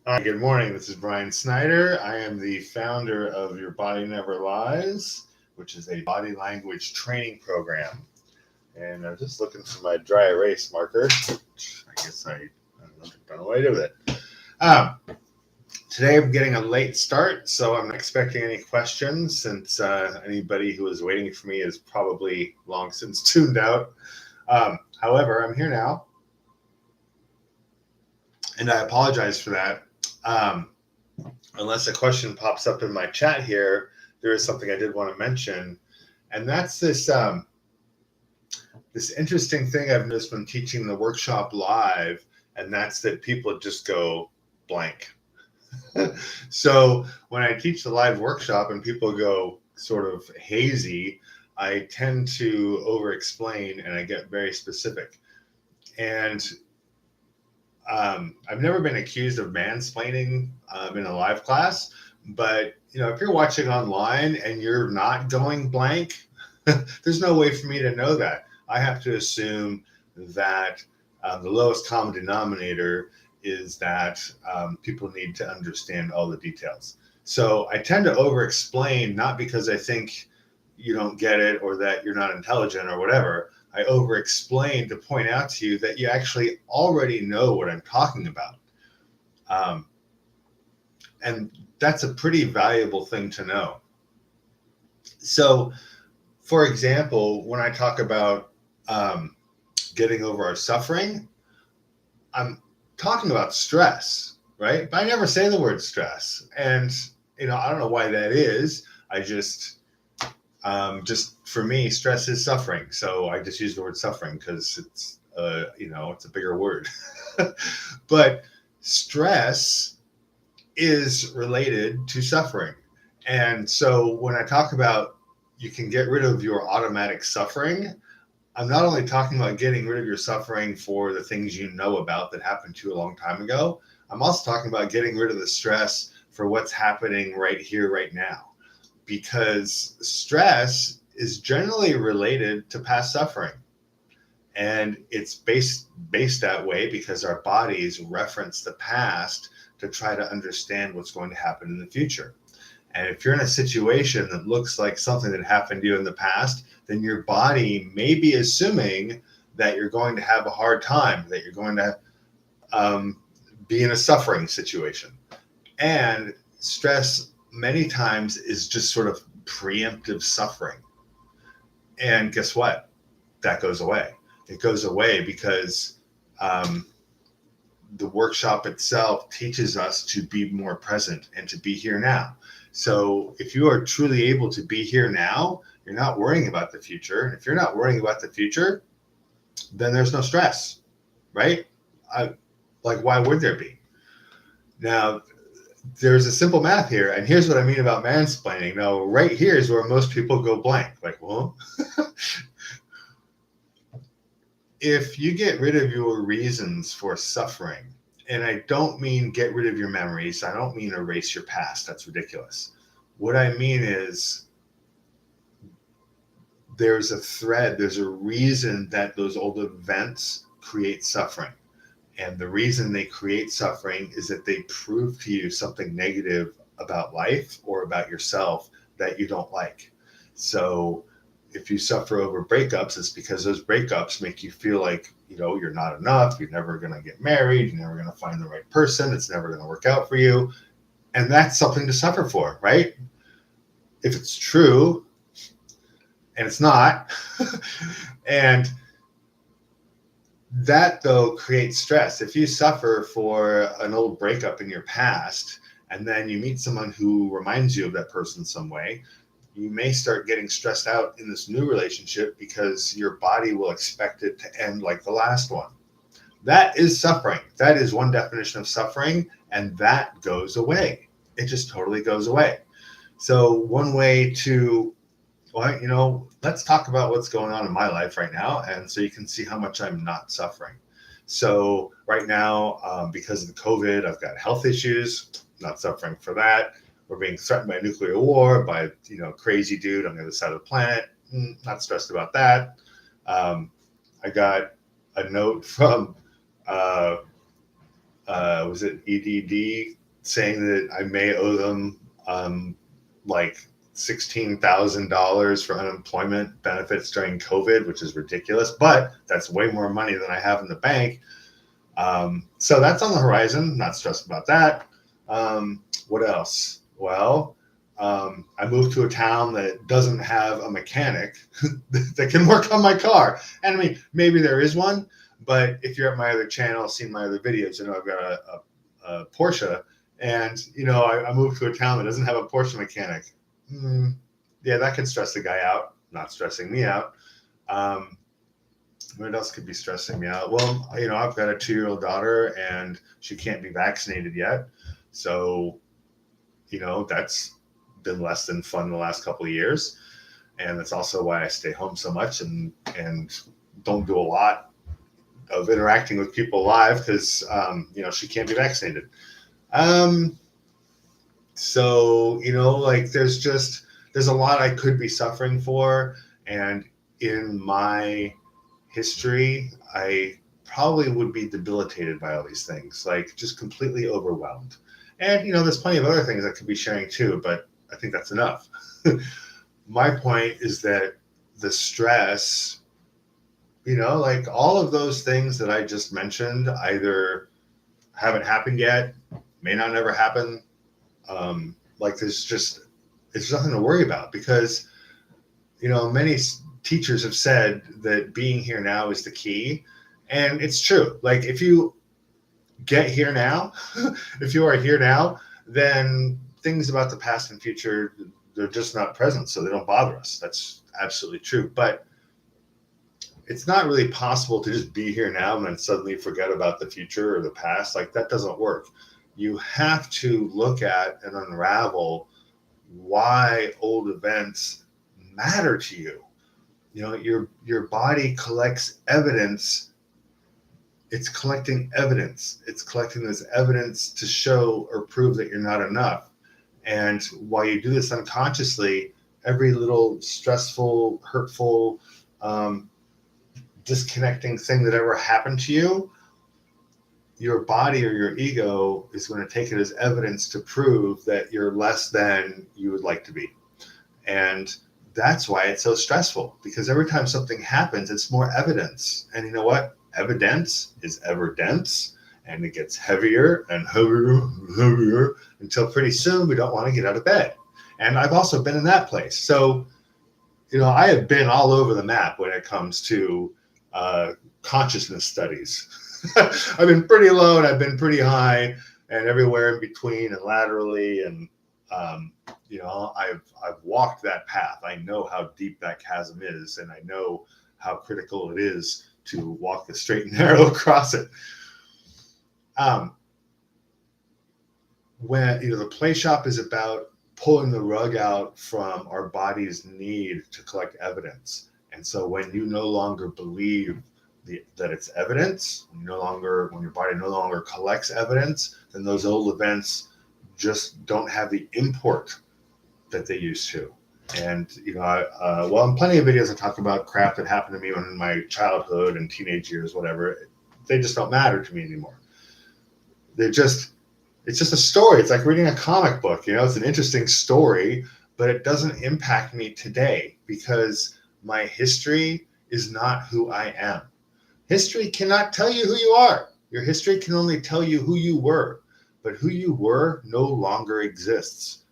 Hi, good morning. This is Brian Snyder. I am the founder of Your Body Never Lies, which is a body language training program. And I'm just looking for my dry erase marker. I guess I don't know what I did with it. Um, Today I'm getting a late start, so I'm not expecting any questions since anybody who was waiting for me is probably long since tuned out. However, I'm here now, and I apologize for that. Um, Unless a question pops up in my chat here, there is something I did want to mention, and that's this interesting thing I've noticed when teaching the workshop live, and that's that people just go blank. So when I teach the live workshop and people go sort of hazy, I tend to over explain and I get very specific. And I've never been accused of mansplaining in a live class, but if you're watching online and you're not going blank, there's no way for me to know that. I have to assume that the lowest common denominator is that people need to understand all the details. So I tend to over explain, not because I think you don't get it or that you're not intelligent or whatever. I over explain to point out to you that you actually already know what I'm talking about. And that's a pretty valuable thing to know. So, for example, when I talk about getting over our suffering, I'm talking about stress, right? But I never say the word stress. And, I don't know why that is. I just for me, stress is suffering. So I just use the word suffering because it's, it's a bigger word. But stress is related to suffering. And so when I talk about you can get rid of your automatic suffering, I'm not only talking about getting rid of your suffering for the things you know about that happened to you a long time ago. I'm also talking about getting rid of the stress for what's happening right here, right now. Because stress is generally related to past suffering. And it's based that way because our bodies reference the past to try to understand what's going to happen in the future. And if you're in a situation that looks like something that happened to you in the past, then your body may be assuming that you're going to have a hard time, that you're going to be in a suffering situation. And stress many times is just sort of preemptive suffering. And guess what? That goes away. It goes away because the workshop itself teaches us to be more present and to be here now. So if you are truly able to be here now, you're not worrying about the future. And if you're not worrying about the future, then there's no stress, right? Why would there be? Now, there's a simple math here, and here's what I mean about mansplaining. Now, right here is where most people go blank. Like, well, if you get rid of your reasons for suffering, and I don't mean get rid of your memories, I don't mean erase your past. That's ridiculous. What I mean is there's a thread, there's a reason that those old events create suffering. And the reason they create suffering is that they prove to you something negative about life or about yourself that you don't like. So if you suffer over breakups, it's because those breakups make you feel like, you're not enough. You're never going to get married. You're never going to find the right person. It's never going to work out for you. And that's something to suffer for, right? If it's true, and it's not, and that, though, creates stress. If you suffer for an old breakup in your past, and then you meet someone who reminds you of that person some way, you may start getting stressed out in this new relationship because your body will expect it to end like the last one. That is suffering. That is one definition of suffering, and that goes away. It just totally goes away. So one way to let's talk about what's going on in my life right now. And so you can see how much I'm not suffering. So right now, because of the COVID, I've got health issues, not suffering for that. We're being threatened by nuclear war by, crazy dude on the other side of the planet. Not stressed about that. I got a note from was it EDD, saying that I may owe them like $16,000 for unemployment benefits during COVID, which is ridiculous, but that's way more money than I have in the bank. So that's on the horizon. Not stressed about that. What else? Well, I moved to a town that doesn't have a mechanic that can work on my car. And I mean, maybe there is one, but if you're at my other channel, seen my other videos, you know, I've got a Porsche, and, you know, I moved to a town that doesn't have a Porsche mechanic. Yeah, that can stress the guy out, not stressing me out. What else could be stressing me out? Well, you know, I've got a 2-year-old daughter and she can't be vaccinated yet. So, you know, that's been less than fun the last couple of years. And that's also why I stay home so much and don't do a lot of interacting with people live, because, you know, she can't be vaccinated. So, you know, like there's a lot I could be suffering for. And in my history, I probably would be debilitated by all these things, like just completely overwhelmed. And, you know, there's plenty of other things I could be sharing too, but I think that's enough. My point is that the stress, you know, like all of those things that I just mentioned either haven't happened yet, may not ever happen. Like it's nothing to worry about, because, you know, many teachers have said that being here now is the key. And it's true. Like if you get here now, if you are here now, then things about the past and future, they're just not present, so they don't bother us. That's absolutely true. But it's not really possible to just be here now and then suddenly forget about the future or the past. Like that doesn't work. You have to look at and unravel why old events matter to you. You know, your body collects evidence. It's collecting evidence. It's collecting this evidence to show or prove that you're not enough. And while you do this unconsciously, every little stressful, hurtful, disconnecting thing that ever happened to you, your body or your ego is going to take it as evidence to prove that you're less than you would like to be. And that's why it's so stressful, because every time something happens, it's more evidence. And you know what? Evidence is ever dense, and it gets heavier and heavier and heavier until pretty soon we don't want to get out of bed. And I've also been in that place. So, you know, I have been all over the map when it comes to consciousness studies. I've been pretty low and I've been pretty high, and everywhere in between and laterally. And, you know, I've walked that path. I know how deep that chasm is, and I know how critical it is to walk the straight and narrow across it. When, you know, the play shop is about pulling the rug out from our body's need to collect evidence. And so when you no longer believe that it's evidence, when your body no longer collects evidence, then those old events just don't have the import that they used to. And, you know, well, in plenty of videos I talk about crap that happened to me when in my childhood and teenage years, whatever. They just don't matter to me anymore. It's just a story. It's like reading a comic book. You know, it's an interesting story, but it doesn't impact me today, because my history is not who I am. History cannot tell you who you are. Your history can only tell you who you were, but who you were no longer exists.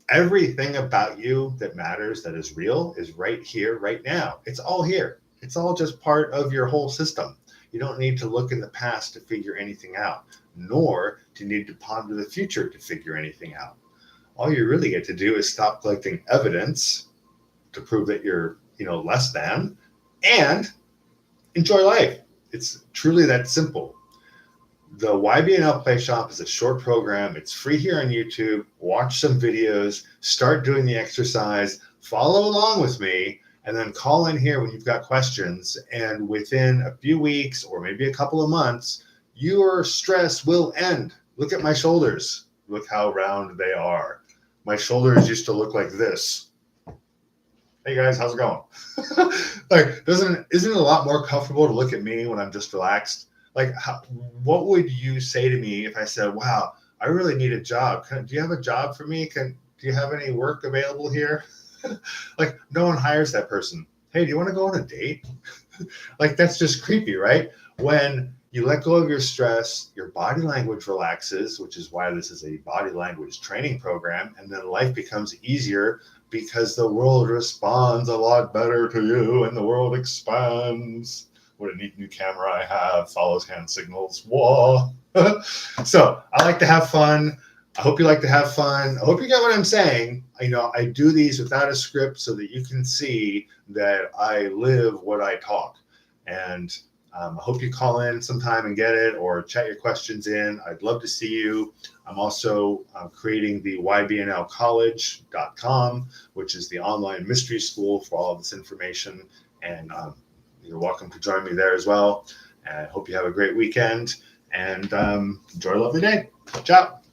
Everything about you that matters, that is real, is right here, right now. It's all here. It's all just part of your whole system. You don't need to look in the past to figure anything out, nor do you need to ponder the future to figure anything out. All you really get to do is stop collecting evidence to prove that you're, you know, less than, and enjoy life. It's truly that simple. The YBNL Playshop is a short program. It's free here on YouTube. Watch some videos, start doing the exercise, follow along with me, and then call in here when you've got questions. And within a few weeks or maybe a couple of months, your stress will end. Look at my shoulders. Look how round they are. My shoulders used to look like this. Hey guys, how's it going? Like, isn't it a lot more comfortable to look at me when I'm just relaxed? Like, what would you say to me if I said, wow, I really need a job. Do you have a job for me? Do you have any work available here? Like, no one hires that person. Hey, do you want to go on a date? Like, that's just creepy, right? When you let go of your stress, your body language relaxes, which is why this is a body language training program. And then life becomes easier because the world responds a lot better to you and the world expands. What a neat new camera I have, follows hand signals. Whoa. So I like to have fun. I hope you like to have fun. I hope you get what I'm saying. I do these without a script so that you can see that I live what I talk. And I hope you call in sometime and get it, or chat your questions in. I'd love to see you. I'm also creating the YBNL which is the online mystery school for all of this information. And you're welcome to join me there as well. And I hope you have a great weekend and enjoy a lovely day. Ciao.